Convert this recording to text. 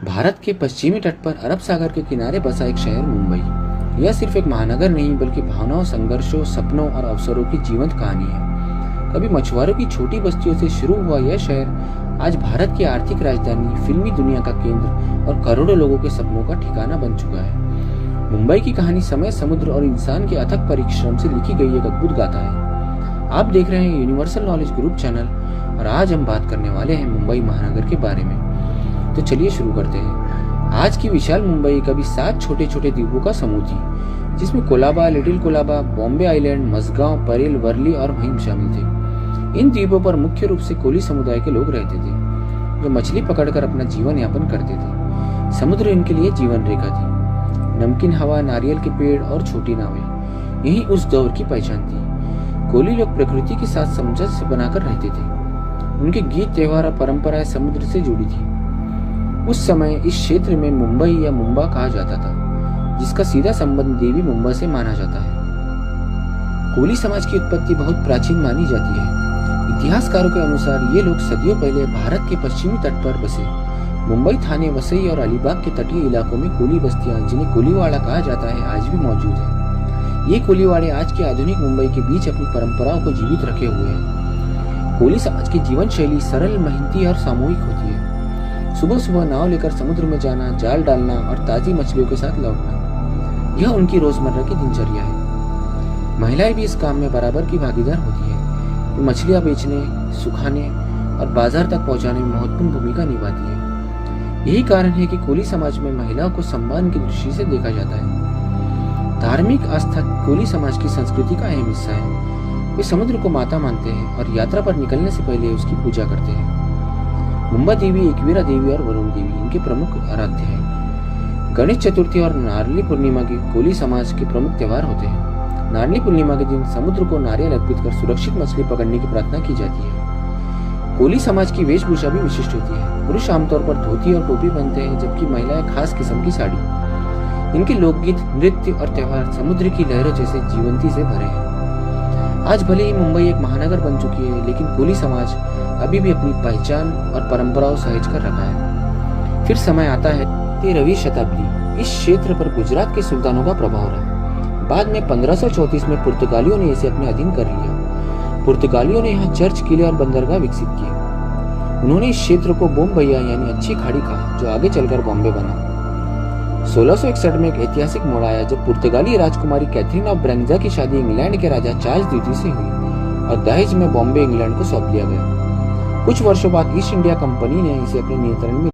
भारत के पश्चिमी तट पर अरब सागर के किनारे बसा एक शहर मुंबई। यह सिर्फ एक महानगर नहीं बल्कि भावनाओं, संघर्षों, सपनों और अवसरों की जीवंत कहानी है। कभी मछुआरों की छोटी बस्तियों से शुरू हुआ यह शहर आज भारत की आर्थिक राजधानी, फिल्मी दुनिया का केंद्र और करोड़ों लोगों के सपनों का ठिकाना बन चुका है। मुंबई की कहानी समय, समुद्र और इंसान के अथक परिश्रम से लिखी गई एक अद्भुत गाथा है। आप देख रहे हैं यूनिवर्सल नॉलेज ग्रुप चैनल और आज हम बात करने वाले हैं मुंबई महानगर के बारे में। तो चलिए शुरू करते हैं। आज की विशाल मुंबई कभी 7 छोटे छोटे द्वीपों का समूह थी, जिसमें कोलाबा, लिटिल कोलाबा, बॉम्बे आइलैंड, मझगांव, परेल, वर्ली और महिम शामिल थे। इन द्वीपों पर मुख्य रूप से कोली समुदाय के लोग रहते थे, जो मछली पकड़कर अपना जीवन यापन करते थे। समुद्र इनके लिए जीवन रेखा थी। नमकीन हवा, नारियल के पेड़ और छोटी नावें यही उस दौर की पहचान थी। कोली लोग प्रकृति के साथ सामंजस्य बनाकर रहते थे। उनके गीत, त्योहार और परंपराएं समुद्र से जुड़ी थी। उस समय इस क्षेत्र में मुंबई या मुंबा कहा जाता था, जिसका सीधा संबंध देवी मुंबा से माना जाता है। कोली समाज की उत्पत्ति बहुत प्राचीन मानी जाती है। इतिहासकारों के अनुसार ये लोग सदियों पहले भारत के पश्चिमी तट पर बसे। मुंबई, थाने, वसई और अलीबाग के तटीय इलाकों में कोली बस्तियां, जिन्हें कोलीवाड़ा कहा जाता है, आज भी मौजूद है। ये कोलीवाड़े आज के आधुनिक मुंबई के बीच अपनी परंपराओं को जीवित रखे हुए हैं। कोली समाज की जीवन शैली सरल, मेहनती और सामूहिक होती है। सुबह सुबह नाव लेकर समुद्र में जाना, जाल डालना और ताजी मछलियों के साथ लौटना, यह उनकी रोजमर्रा की दिनचर्या है। महिलाएं भी इस काम में बराबर की भागीदार होती है। वो मछलियां बेचने, सुखाने और बाजार तक पहुंचाने में महत्वपूर्ण भूमिका निभाती है। यही कारण है कि कोली समाज में महिलाओं को सम्मान की दृष्टि से देखा जाता है। धार्मिक आस्था कोली समाज की संस्कृति का अहम हिस्सा है। वे समुद्र को माता मानते हैं और यात्रा पर निकलने से पहले उसकी पूजा करते हैं। मुंबा देवी, एकवीरा देवी और वरुण देवी इनके प्रमुख आराध्य हैं। गणेश चतुर्थी और नारली पूर्णिमा के कोली समाज के प्रमुख त्योहार होते हैं। नारली पूर्णिमा के दिन समुद्र को नारियल अर्पित कर सुरक्षित मछली पकड़ने की प्रार्थना की जाती है। कोली समाज की वेशभूषा भी विशिष्ट होती है। पुरुष आमतौर पर धोती और टोपी पहनते हैं, जबकि महिलाएं खास किस्म की साड़ी। इनके लोकगीत, नृत्य और त्योहार समुद्र की लहरों जैसे जीवंती से भरे हैं। आज भले ही मुंबई एक महानगर बन चुकी है, लेकिन कोली समाज अभी भी अपनी पहचान और परंपराओं सहेज कर रखा है। फिर समय आता है 13वीं शताब्दी। इस क्षेत्र पर गुजरात के सुल्तानों का प्रभाव रहा। बाद में 1534 में पुर्तगालियों ने इसे अपने अधीन कर लिया। पुर्तगालियों ने यहाँ चर्च, किले और बंदरगाह विकसित किए। उन्होंने इस क्षेत्र को बोम्बैया यानी अच्छी खाड़ी कहा, जो आगे चलकर बॉम्बे बना। 1661 में एक ऐतिहासिक मोड़ आया जब पुर्तगाली राजकुमारी कैथरीन ऑफ ब्रेंजा की शादी इंग्लैंड के राजा चार्ल्स द्वितीय से हुई और दहेज में बॉम्बे इंग्लैंड को सौंप दिया गया। कुछ वर्षों बाद ईस्ट इंडिया कंपनी ने इसे अपने नियंत्रण में